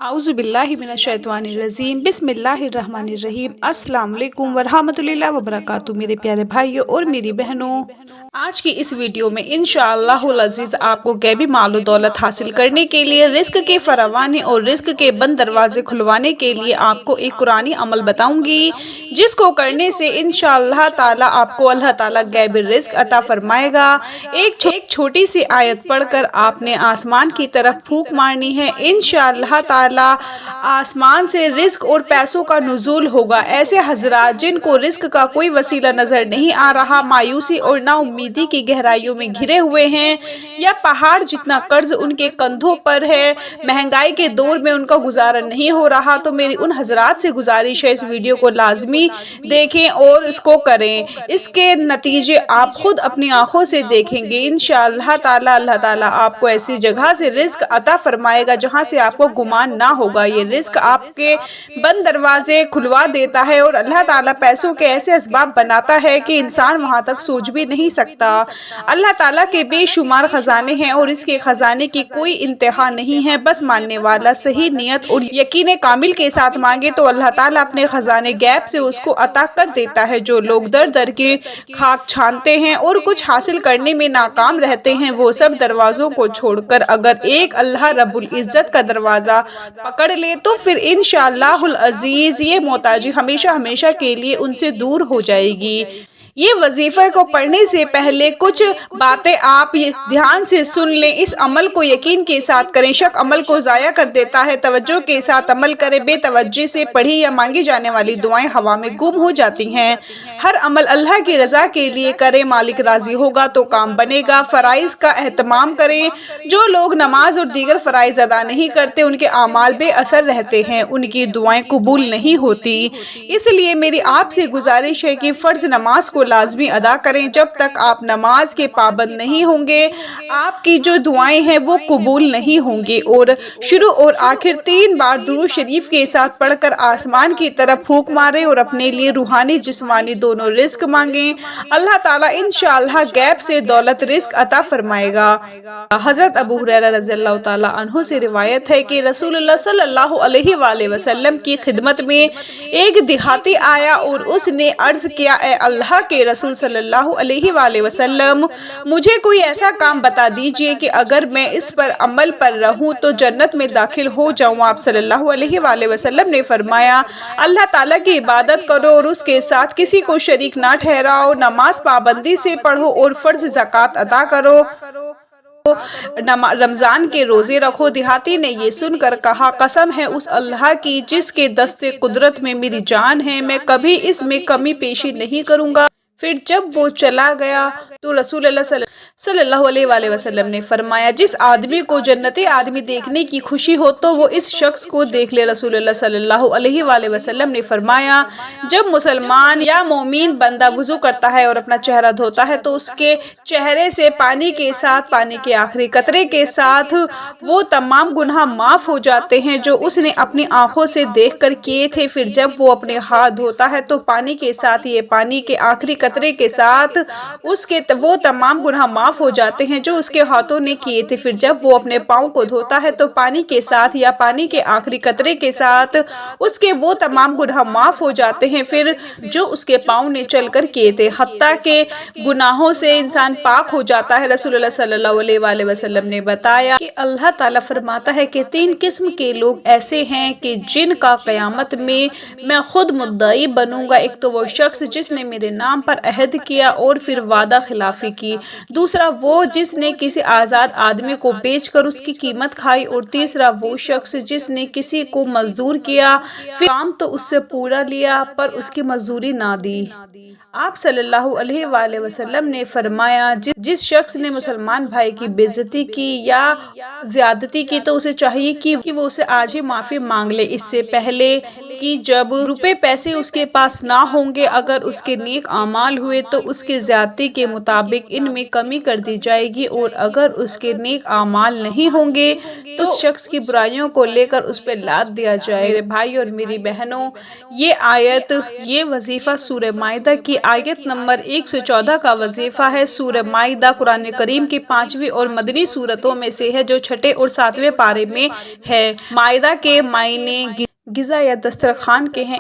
आउज़ु बिल्लाहि मिनश्शैतानिर्रजीम बिस्मिल्लाहिर्रहमानिर्रहीम अस्सलाम वालेकुम वरहमतुल्लाहि वबरकातुहू। मेरे प्यारे भाइयों और मेरी बहनों, आज की इस वीडियो में इंशाअल्लाहुल अज़ीज़ आपको गैबी माल दौलत हासिल करने के लिए, रिस्क के फरावाने और रिस्क के बंद दरवाजे खुलवाने के लिए आपको एक कुरानी अमल बताऊंगी, जिसको करने से इंशाअल्लाह ताला आपको अल्लाह ताला गैबी रिस्क अता फरमाएगा। एक छोटी सी आयत पढ़कर आपने आसमान की तरफ फूंक मारनी है। इंशाअल्लाह ताला आसमान से रिस्क और पैसों का नुज़ूल होगा। ऐसे हजरात जिनको रिस्क का कोई वसीला नजर नहीं आ रहा, मायूसी और नाउम्मीदी की गहराइयों में घिरे हुए हैं, या पहाड़ जितना कर्ज उनके कंधों पर है, महंगाई के दौर में उनका गुजारा नहीं हो रहा, तो मेरी उन हजरात से गुजारिश है इस वीडियो को लाजमी देखें और इसको करें। इसके नतीजे आप खुद अपनी आंखों से देखेंगे। इंशाअल्लाह ताला अल्लाह ताला आपको ऐसी जगह से रिस्क अता फरमाएगा जहां से आपको गुमान ना होगा। ये रिस्क आपके बंद दरवाजे खुलवा देता है और अल्लाह ताला पैसों के ऐसे असबाब बनाता है कि इंसान वहां तक सोच भी नहीं सकता। अल्लाह ताला के बेशुमार खजाने हैं और इसके खजाने की कोई इंतहा नहीं है। बस मानने वाला सही नियत और यकीन कामिल के साथ मांगे तो अल्लाह ताला अपने खजाने गैब से उसको अता कर देता है। जो लोग दर दर के खाक छानते हैं और कुछ हासिल करने में नाकाम रहते हैं, वो सब दरवाजों को छोड़कर अगर एक अल्लाह रब्बुल इज्जत का दरवाजा पकड़ ले तो फिर इंशाअल्लाहुल अजीज ये मोहताजी हमेशा हमेशा के लिए उनसे दूर हो जाएगी। ये वजीफे को पढ़ने से पहले कुछ बातें आप ध्यान से सुन लें। इस अमल को यकीन के साथ करें। शक अमल को ज़ाया कर देता है। तवज्जो के साथ अमल करें। बेतवज्जी से पढ़ी या मांगी जाने वाली दुआएं हवा में गुम हो जाती हैं। हर अमल अल्लाह की रज़ा के लिए करें। मालिक राजी होगा तो काम बनेगा। फ़राइज़ का एहतमाम करें। जो लोग नमाज और दीगर फ़राइज़ अदा नहीं करते, उनके आमाल बेअसर रहते हैं, उनकी दुआएं कबूल नहीं होती। इसलिए मेरी आपसे गुजारिश है कि फ़र्ज़ नमाज को लाजमी अदा करें। जब तक आप नमाज के पाबंद नहीं होंगे, आपकी जो दुआएं हैं वो कबूल नहीं होंगी। और शुरू और आखिर 3 बार दुरूद शरीफ के साथ पढ़कर आसमान की तरफ फूंक मारें और अपने लिए रूहानी जिस्मानी दोनों रिस्क मांगें। अल्लाह ताला इंशाअल्लाह गैब से दौलत रिस्क अता फरमाएगा। हजरत अबू हुरैरा रज़ियल्लाहु ताला अन्हु से रिवायत है कि रसूलुल्लाह सल्लल्लाहु अलैहि वसल्लम की खिदमत में एक देहाती आया और उसने अर्ज किया, ए अल्लाह के रसूल सल्लल्लाहु अलैहि वसल्लम, मुझे कोई ऐसा काम बता दीजिए कि अगर मैं इस पर अमल पर रहूं तो जन्नत में दाखिल हो जाऊं। आप सल्लल्लाहु अलैहि वसल्लम ने फरमाया, अल्लाह ताला की इबादत करो और उसके साथ किसी को शरीक ना ठहराओ, नमाज पाबंदी से पढ़ो और फर्ज ज़कात अदा करो, रमजान के रोजे रखो। देहाती ने ये सुनकर कहा, कसम है उस अल्लाह की जिसके दस्ते कुदरत में मेरी जान है, मैं कभी इसमें कमी पेशी नहीं करूँगा। फिर जब वो चला गया तो रसूलुल्लाह सल्लल्लाहु अलैहि वसल्लम ने फरमाया, जिस आदमी को जन्नती आदमी देखने की खुशी हो तो वो इस शख्स को देख ले। रसूलुल्लाह सल्लल्लाहु अलैहि वसल्लम ने फरमाया, जब मुसलमान या मोमिन बंदा वुज़ू करता है और अपना चेहरा धोता है तो उसके चेहरे से पानी के साथ, पानी के आखिरी कतरे के साथ वो तमाम गुनाह माफ़ हो जाते हैं जो उसने अपनी आँखों से देख कर किए थे। फिर जब वो अपने हाथ धोता है तो पानी के साथ, ये पानी के आखिरी कतरे के साथ उसके वो तमाम गुनाह माफ़ हो जाते हैं जो उसके हाथों ने किए थे। फिर जब वो अपने पाँव को धोता है तो पानी के साथ या पानी के आखिरी कतरे के साथ उसके वो तमाम गुनाह माफ़ हो जाते हैं फिर जो उसके पाँव ने चलकर किए थे। हत्ता के गुनाहों से इंसान पाक हो जाता है। रसूलुल्लाह सल्लल्लाहु अलैहि वसल्लम ने बताया कि अल्लाह ताला फरमाता है कि 3 किस्म के लोग ऐसे हैं कि जिनका क़यामत में मैं खुद मुद्दई बनूंगा। एक तो वो शख्स जिसने मेरे नाम पर अहद किया और फिर वादा खिलाफी की, दूसरा वो जिसने किसी आज़ाद आदमी को बेचकर उसकी कीमत खाई, और तीसरा वो शख्स जिसने किसी को मजदूर किया, फिर काम तो उससे पूरा लिया पर उसकी मजदूरी ना दी। आप सल्लल्लाहु अलैहि वसल्लम ने फरमाया, जिस शख्स ने मुसलमान भाई की बेइज्जती की या ज्यादती की तो उसे चाहिए कि वो उसे आज ही माफ़ी मांग ले, इससे पहले कि जब रुपए पैसे उसके पास ना होंगे। अगर उसके नेक आमाल हुए तो उसके ज़्यादती के मुताबिक इनमें कमी कर दी जाएगी, और अगर उसके नेक आमाल नहीं होंगे तो उस शख्स की बुराइयों को लेकर उस पर लाद दिया जाए। मेरे भाई और मेरी बहनों, ये आयत, ये वजीफ़ा सूरह माइदा की آیت نمبر 114 کا وظیفہ ہے۔ سورہ مائدہ قرآن کریم کی 5ویں اور مدنی سورتوں میں سے ہے جو 6 اور 7ویں پارے میں ہے۔ مائدہ کے معنی غذا یا دسترخوان کے ہیں۔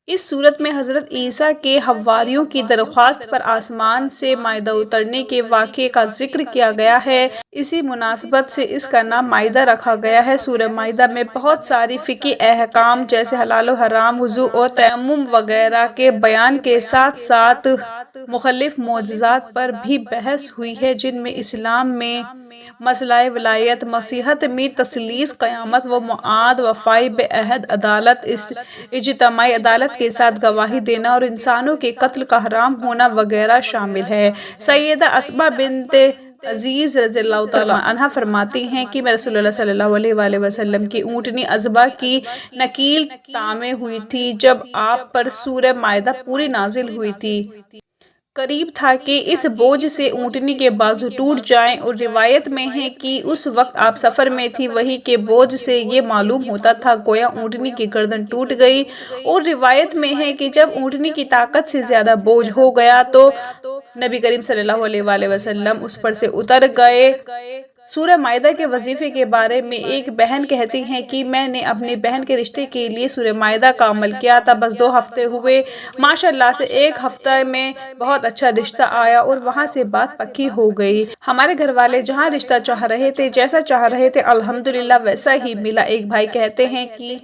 اس سورت میں حضرت عیسیٰ کے حواریوں کی درخواست پر آسمان سے مائدہ اترنے کے واقعے کا ذکر کیا گیا ہے۔ اسی مناسبت سے اس کا نام مائدہ رکھا گیا ہے۔ سورہ مائدہ میں بہت ساری فقہی احکام جیسے حلال و حرام، وضو اور تیمم وغیرہ کے بیان کے ساتھ ساتھ مختلف معجزات پر بھی بحث ہوئی ہے، جن میں اسلام میں مسئلہ ولایت، مسیحیت میں تثلیث، قیامت و معاد، وفائے بعہد، عدالت، اجتماعی عدالت کے ساتھ گواہی دینا اور انسانوں کے قتل کا حرام ہونا وغیرہ شامل ہے۔ سیدہ اسماء بنت عزیز رضی اللہ تعالیٰ عنہ فرماتی ہیں کہ میں رسول اللہ صلی اللہ علیہ وآلہ وسلم کی اونٹنی عذبہ کی نکیل تامے ہوئی تھی جب آپ پر سورہ مائدہ پوری نازل ہوئی تھی۔ قریب تھا کہ اس بوجھ سے اونٹنی کے بازو ٹوٹ جائیں، اور روایت میں ہے کہ اس وقت آپ سفر میں تھی، وحی کے بوجھ سے یہ معلوم ہوتا تھا گویا اونٹنی کی گردن ٹوٹ گئی، اور روایت میں ہے کہ جب اونٹنی کی طاقت سے زیادہ بوجھ ہو گیا تو نبی کریم صلی اللہ علیہ وآلہ وسلم اس پر سے اتر گئے۔ سورہ مائدہ کے وظیفے کے بارے میں ایک بہن کہتی ہیں کہ میں نے اپنی بہن کے رشتے کے لیے سورہ مائدہ کا عمل کیا تھا، بس 2 ہفتے ہوئے، ماشاءاللہ سے 1 ہفتہ میں بہت اچھا رشتہ آیا اور وہاں سے بات پکی ہو گئی۔ ہمارے گھر والے جہاں رشتہ چاہ رہے تھے، جیسا چاہ رہے تھے، الحمدللہ ویسا ہی ملا۔ ایک بھائی کہتے ہیں کہ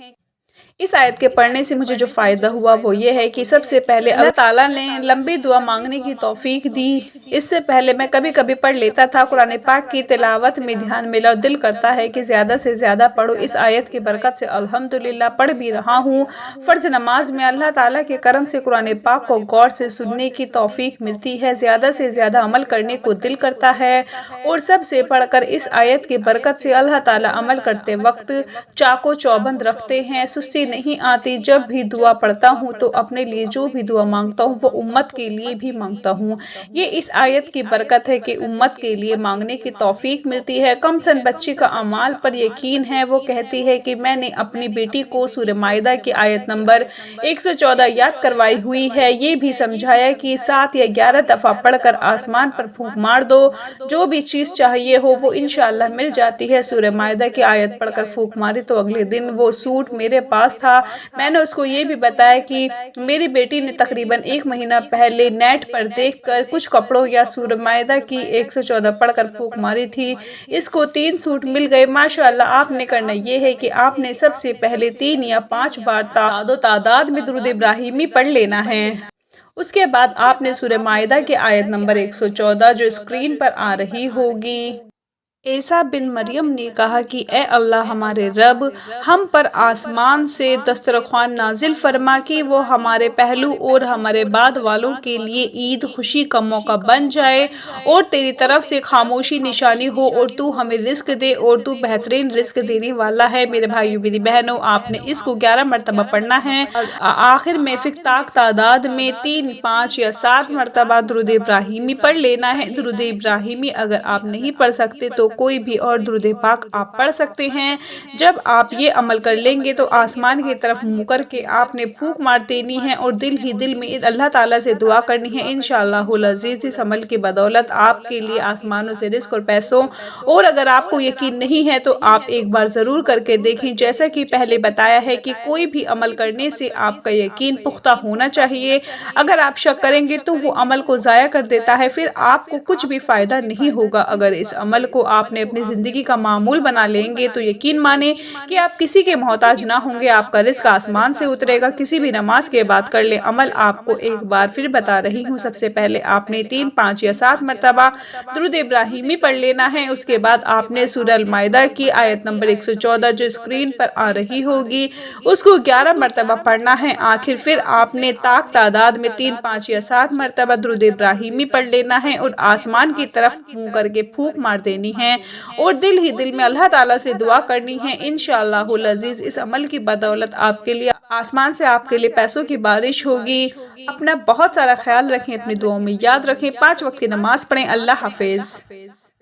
اس آیت کے پڑھنے سے مجھے جو فائدہ ہوا وہ یہ ہے کہ سب سے پہلے اللہ تعالیٰ نے لمبی دعا مانگنے کی توفیق دی۔ اس سے پہلے میں کبھی کبھی پڑھ لیتا تھا۔ قرآن پاک کی تلاوت میں دھیان ملا اور دل کرتا ہے کہ زیادہ سے زیادہ پڑھو۔ اس آیت کی برکت سے الحمدللہ پڑھ بھی رہا ہوں۔ فرض نماز میں اللہ تعالیٰ کے کرم سے قرآن پاک کو غور سے سننے کی توفیق ملتی ہے، زیادہ سے زیادہ عمل کرنے کو دل کرتا ہے، اور سب سے پڑھ کر اس آیت کی برکت سے اللہ تعالیٰ عمل کرتے وقت چاق و چوبند رکھتے ہیں، سستی نہیں آتی۔ جب بھی دعا پڑھتا ہوں تو اپنے لیے جو بھی دعا مانگتا ہوں وہ امت کے لیے بھی مانگتا ہوں۔ یہ اس آیت کی برکت ہے کہ امت کے لیے مانگنے کی توفیق ملتی ہے۔ کم سن بچی کا اعمال پر یقین ہے، وہ کہتی ہے کہ میں نے اپنی بیٹی کو سورہ مائدہ کی آیت نمبر 114 یاد کروائی ہوئی ہے، یہ بھی سمجھایا کہ 7 یا 11 دفعہ پڑھ کر آسمان پر پھونک مار دو، جو بھی چیز چاہیے ہو وہ انشاءاللہ مل جاتی ہے۔ سورہ مائدہ کی آیت پڑھ کر پھونک ماری تو اگلے دن وہ سوٹ میرے پاس تھا۔ میں نے اس کو یہ بھی بتایا کہ میری بیٹی نے تقریباً 1 مہینہ پہلے نیٹ پر دیکھ کر کچھ کپڑوں یا سورہ مائدہ کی 114 پڑھ کر پھونک ماری تھی، اس کو 3 سوٹ مل گئے۔ ماشاءاللہ آپ نے کرنا یہ ہے کہ آپ نے سب سے پہلے 3 یا 5 بار تعداد میں درود ابراہیمی پڑھ لینا ہے۔ اس کے بعد آپ نے سورہ مائدہ کی آیت نمبر 114 جو اسکرین پر آ رہی ہوگی۔ عیسیٰ بن مریم نے کہا کہ اے اللہ ہمارے رب، ہم پر آسمان سے دسترخوان نازل فرما کہ وہ ہمارے پہلو اور ہمارے بعد والوں کے لیے عید خوشی کا موقع بن جائے، اور تیری طرف سے خاموشی نشانی ہو، اور تو ہمیں رزق دے، اور تو بہترین رزق دینے والا ہے۔ میرے بھائیو میری بہنوں، آپ نے اس کو 11 مرتبہ پڑھنا ہے۔ آخر میں فک تاک تعداد میں 3، 5 یا 7 مرتبہ درود ابراہیمی پڑھ لینا ہے۔ درود ابراہیمی اگر آپ نہیں پڑھ سکتے تو کوئی بھی اور درود پاک آپ پڑھ سکتے ہیں۔ جب آپ یہ عمل کر لیں گے تو آسمان کی طرف منہ کر کے آپ نے پھونک مار دینی ہے اور دل ہی دل میں اللہ تعالیٰ سے دعا کرنی ہے۔ انشاءاللہ العزیز اس عمل کی بدولت آپ کے لیے آسمانوں سے رزق اور پیسوں، اور اگر آپ کو یقین نہیں ہے تو آپ ایک بار ضرور کر کے دیکھیں۔ جیسا کہ پہلے بتایا ہے کہ کوئی بھی عمل کرنے سے آپ کا یقین پختہ ہونا چاہیے۔ اگر آپ شک کریں گے تو وہ عمل کو ضائع کر دیتا ہے، پھر آپ کو کچھ بھی فائدہ نہیں ہوگا۔ اگر اس عمل کو آپ نے اپنی زندگی کا معمول بنا لیں گے تو یقین مانیں کہ آپ کسی کے محتاج نہ ہوں گے، آپ کا رزق آسمان سے اترے گا۔ کسی بھی نماز کے بعد کر لیں عمل، آپ کو ایک بار پھر بتا رہی ہوں۔ سب سے پہلے آپ نے 3، 5 یا 7 مرتبہ درود ابراہیمی پڑھ لینا ہے۔ اس کے بعد آپ نے سورہ المائدہ کی آیت نمبر 114 جو اسکرین پر آ رہی ہوگی اس کو 11 مرتبہ پڑھنا ہے۔ آخر پھر آپ نے تاک تعداد میں 3، 5 یا 7 مرتبہ درود ابراہیمی پڑھ لینا ہے اور آسمان کی طرف منہ کر کے پھونک مار دینی ہے، اور دل ہی دل میں اللہ تعالیٰ سے دعا کرنی ہے۔ انشاءاللہ العزیز اس عمل کی بدولت آپ کے لیے آسمان سے آپ کے لیے پیسوں کی بارش ہوگی۔ اپنا بہت سارا خیال رکھیں، اپنی دعاؤں میں یاد رکھیں، 5 وقت کی نماز پڑھیں۔ اللہ حافظ۔